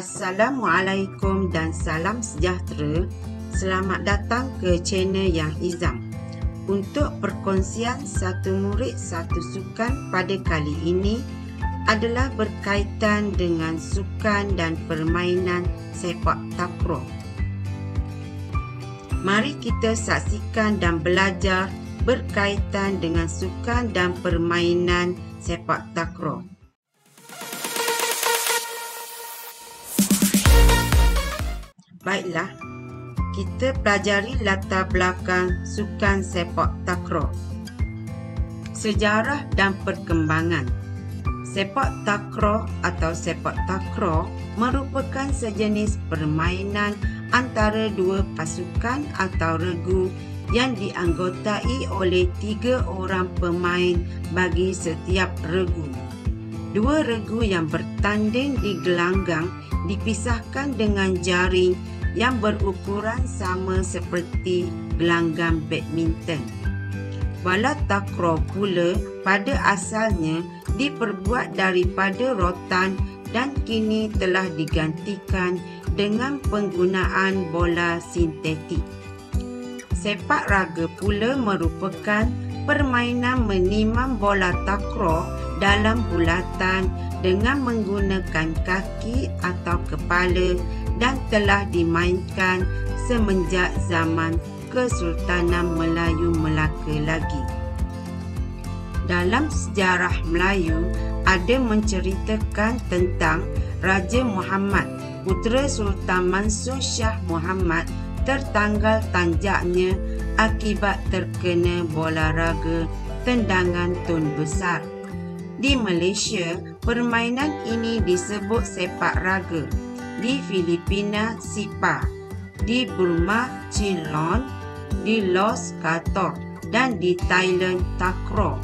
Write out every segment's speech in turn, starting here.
Assalamualaikum dan salam sejahtera. Selamat datang ke channel Yang Izam. Untuk perkongsian satu murid satu sukan pada kali ini adalah berkaitan dengan sukan dan permainan sepak takraw. Mari kita saksikan dan belajar berkaitan dengan sukan dan permainan sepak takraw. Baiklah, kita pelajari latar belakang sukan sepak takraw. Sejarah dan perkembangan. Sepak takraw atau sepak takraw merupakan sejenis permainan antara dua pasukan atau regu yang dianggotai oleh 3 orang pemain bagi setiap regu. Dua regu yang bertanding di gelanggang dipisahkan dengan jaring yang berukuran sama seperti gelanggang badminton. Bola takraw pula pada asalnya diperbuat daripada rotan dan kini telah digantikan dengan penggunaan bola sintetik. Sepak raga pula merupakan permainan menimam bola takraw dalam bulatan dengan menggunakan kaki atau kepala dan telah dimainkan semenjak zaman Kesultanan Melayu Melaka lagi. Dalam sejarah Melayu ada menceritakan tentang Raja Muhammad, putera Sultan Mansur Shah Muhammad tertanggal tanjaknya akibat terkena bola raga tendangan tun besar. Di Malaysia, permainan ini disebut sepak raga. Di Filipina, sipa. Di Burma, Ceylon. Di Laos, kator. Dan di Thailand, takraw.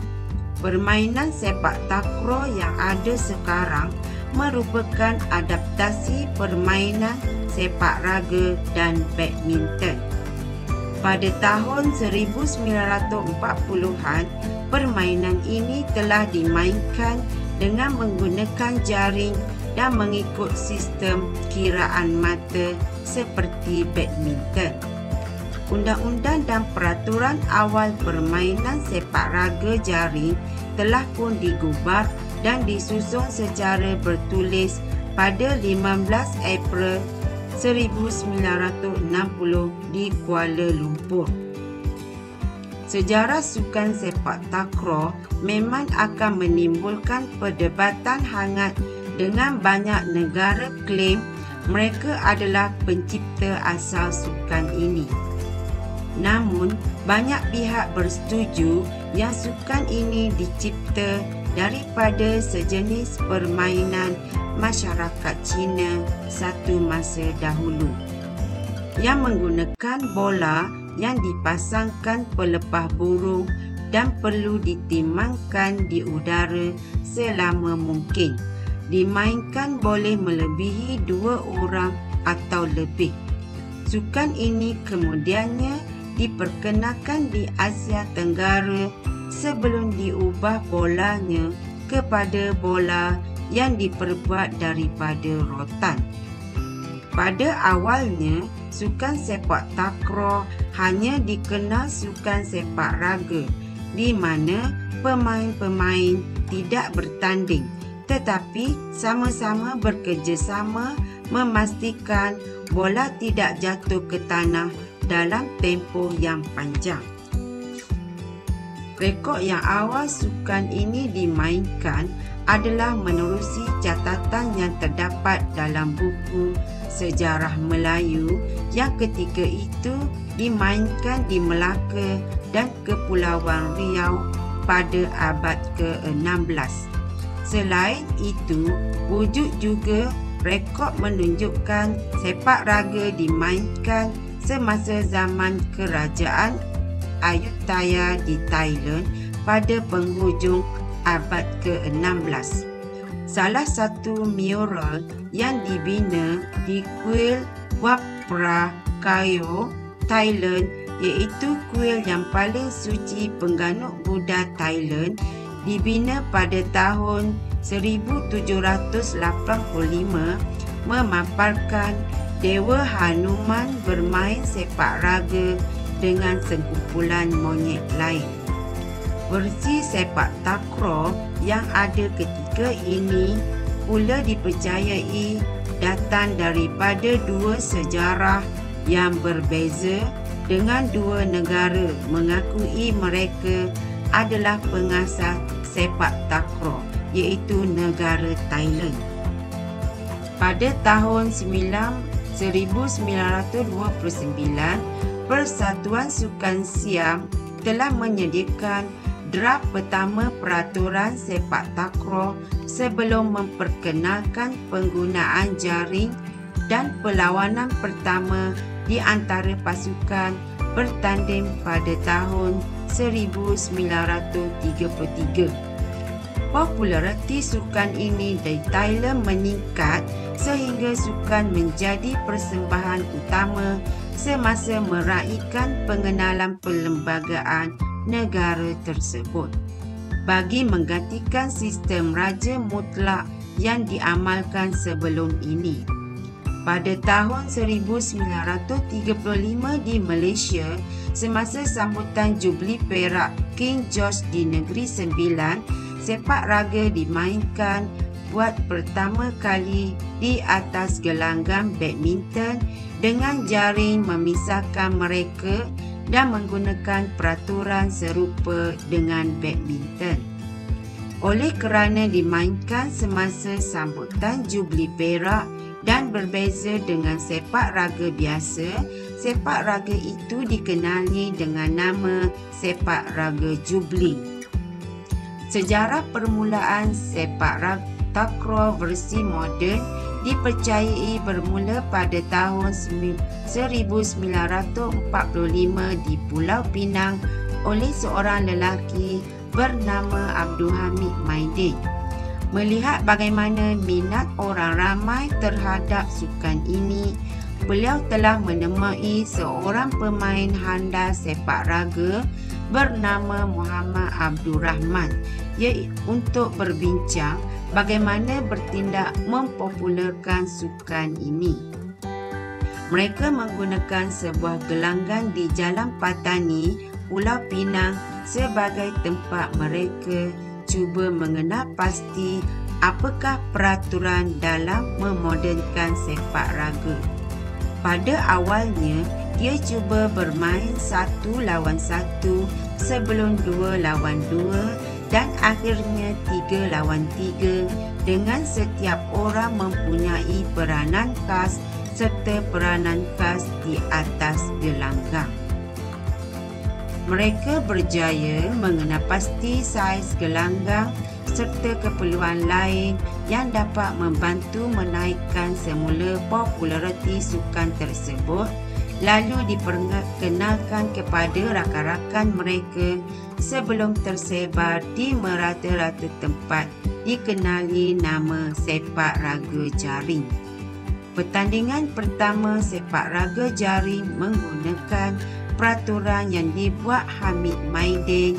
Permainan sepak takraw yang ada sekarang merupakan adaptasi permainan sepak raga dan badminton. Pada tahun 1940-an, permainan ini telah dimainkan dengan menggunakan jaring dan mengikut sistem kiraan mata seperti badminton. Undang-undang dan peraturan awal permainan sepak raga jaring telah pun digubah dan disusun secara bertulis pada 15 April 1960 di Kuala Lumpur. Sejarah sukan sepak takraw memang akan menimbulkan perdebatan hangat dengan banyak negara klaim mereka adalah pencipta asal sukan ini. Namun, banyak pihak bersetuju yang sukan ini dicipta daripada sejenis permainan masyarakat Cina satu masa dahulu yang menggunakan bola yang dipasangkan pelepah burung dan perlu ditimangkan di udara selama mungkin. Dimainkan boleh melebihi 2 orang atau lebih. Sukan ini kemudiannya diperkenalkan di Asia Tenggara sebelum diubah bolanya kepada bola yang diperbuat daripada rotan. Pada awalnya, sukan sepak takraw hanya dikenal sukan sepak raga di mana pemain-pemain tidak bertanding tetapi sama-sama bekerjasama memastikan bola tidak jatuh ke tanah dalam tempoh yang panjang. Rekod yang awal sukan ini dimainkan adalah menerusi catatan yang terdapat dalam buku Sejarah Melayu yang ketika itu dimainkan di Melaka dan Kepulauan Riau pada abad ke-16. Selain itu, wujud juga rekod menunjukkan sepak raga dimainkan semasa zaman Kerajaan Ayutthaya di Thailand pada penghujung abad ke-16. Salah satu mural yang dibina di kuil Wat Phra Kaeo, Thailand, iaitu kuil yang paling suci pengganut Buddha Thailand, dibina pada tahun 1785 memaparkan Dewa Hanuman bermain sepak raga dengan sekumpulan monyet lain. Versi sepak takraw yang ada ketika ini pula dipercayai datang daripada dua sejarah yang berbeza, dengan dua negara mengakui mereka adalah pengasas sepak takraw, iaitu negara Thailand. Pada tahun 1929, Persatuan Sukan Siam telah menyediakan draft pertama peraturan sepak takraw sebelum memperkenalkan penggunaan jaring, dan perlawanan pertama di antara pasukan bertanding pada tahun 1933. Populariti sukan ini di Thailand meningkat sehingga sukan menjadi persembahan utama semasa meraihkan pengenalan perlembagaan negara tersebut, bagi menggantikan sistem raja mutlak yang diamalkan sebelum ini. Pada tahun 1935 di Malaysia, semasa sambutan Jubli Perak King George di Negeri Sembilan, sepak raga dimainkan buat pertama kali di atas gelanggang badminton dengan jaring memisahkan mereka dan menggunakan peraturan serupa dengan badminton. Oleh kerana dimainkan semasa sambutan Jubli Perak dan berbeza dengan sepak raga biasa, sepak raga itu dikenali dengan nama sepak raga Jubli. Sejarah permulaan sepak raga takraw versi moden dipercayai bermula pada tahun 1945 di Pulau Pinang oleh seorang lelaki bernama Abdul Hamid Maidin. Melihat bagaimana minat orang ramai terhadap sukan ini, beliau telah menemui seorang pemain handal sepak raga bernama Muhammad Abdul Rahman untuk berbincang bagaimana bertindak mempopularkan sukan ini. Mereka menggunakan sebuah gelanggang di Jalan Patani, Pulau Pinang sebagai tempat mereka cuba mengenal pasti apakah peraturan dalam memodernkan sepak raga. Pada awalnya, dia cuba bermain 1 lawan 1 sebelum 2 lawan 2 dan akhirnya 3 lawan 3 dengan setiap orang mempunyai peranan khas serta peranan khas di atas gelanggang. Mereka berjaya mengenal pasti saiz gelanggang serta keperluan lain yang dapat membantu menaikkan semula populariti sukan tersebut, lalu diperkenalkan kepada rakan-rakan mereka sebelum tersebar di merata-rata tempat dikenali nama sepak raga jaring. Pertandingan pertama sepak raga jaring menggunakan peraturan yang dibuat Hamid Maidin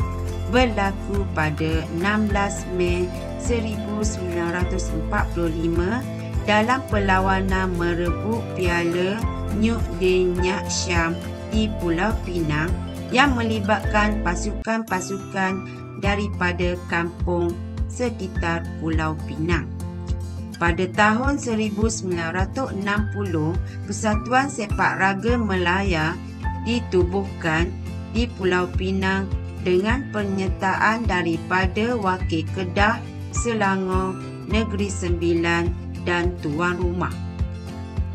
berlaku pada 16 Mei 1945 dalam perlawanan merebut piala Nyuk Din Nyak Syam di Pulau Pinang yang melibatkan pasukan-pasukan daripada kampung sekitar Pulau Pinang. Pada tahun 1960, Persatuan Sepak Raga Melaya ditubuhkan di Pulau Pinang dengan penyertaan daripada Wakil Kedah, Selangor, Negeri Sembilan dan tuan rumah.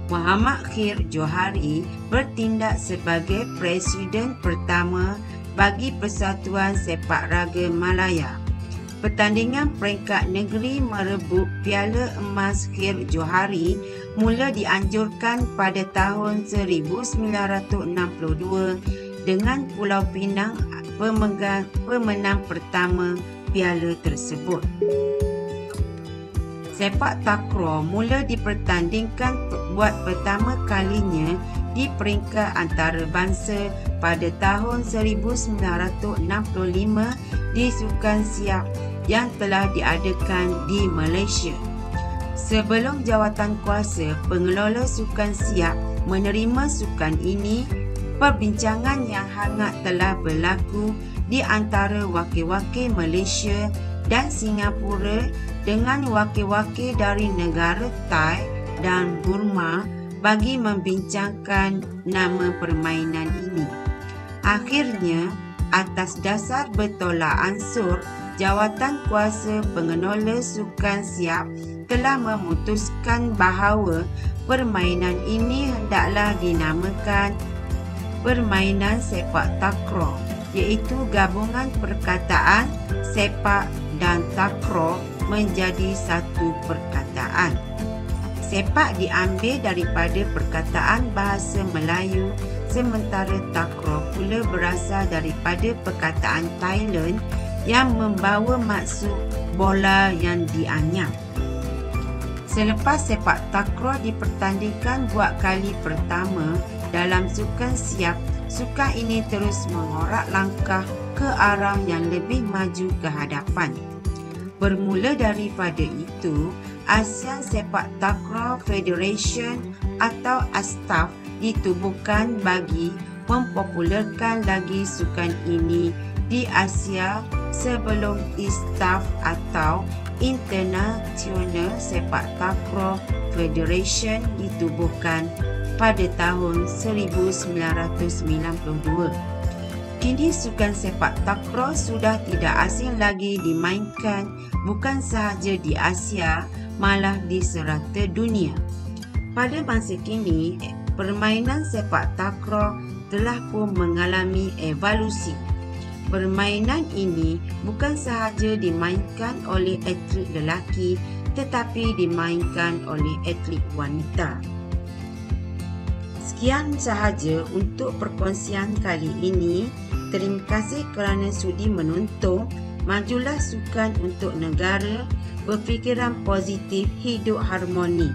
Muhammad Khir Johari bertindak sebagai Presiden pertama bagi Persatuan Sepak Raga Malaya. Pertandingan peringkat negeri merebut Piala Emas Khir Johari mula dianjurkan pada tahun 1962 dengan Pulau Pinang pemenang pertama piala tersebut. Sepak takraw mula dipertandingkan buat pertama kalinya di peringkat antarabangsa pada tahun 1965 di Sukan Siak yang telah diadakan di Malaysia. Sebelum jawatankuasa pengelola sukan siap menerima sukan ini, perbincangan yang hangat telah berlaku di antara wakil-wakil Malaysia dan Singapura dengan wakil-wakil dari negara Thai dan Burma bagi membincangkan nama permainan ini. Akhirnya, atas dasar bertolak ansur, jawatankuasa pengelola sukan siap telah memutuskan bahawa permainan ini hendaklah dinamakan permainan sepak takraw, iaitu gabungan perkataan sepak dan takraw menjadi satu perkataan. Sepak diambil daripada perkataan bahasa Melayu, sementara takraw pula berasal daripada perkataan Thailand yang membawa maksud bola yang dianyam. Selepas sepak takraw dipertandingkan buat kali pertama dalam sukan siap, sukan ini terus mengorak langkah ke arah yang lebih maju ke hadapan. Bermula daripada itu, ASEAN Sepak Takraw Federation atau ASTAF ditubuhkan bagi mempopularkan lagi sukan ini di Asia sebelum ISTAF atau International Sepak Takraw Federation ditubuhkan pada tahun 1992. Kini sukan sepak takraw sudah tidak asing lagi dimainkan bukan sahaja di Asia, malah di serata dunia. Pada masa kini, permainan sepak takraw telah pun mengalami evolusi. Permainan ini bukan sahaja dimainkan oleh atlet lelaki tetapi dimainkan oleh atlet wanita. Sekian sahaja untuk perkongsian kali ini. Terima kasih kerana sudi menonton. Majulah sukan untuk negara, berfikiran positif, hidup harmoni.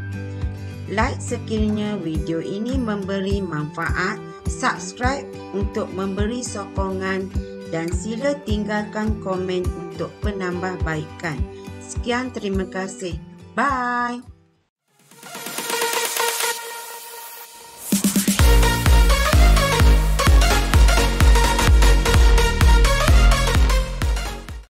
Like sekiranya video ini memberi manfaat, subscribe untuk memberi sokongan dan sila tinggalkan komen untuk penambahbaikan. Sekian, terima kasih. Bye.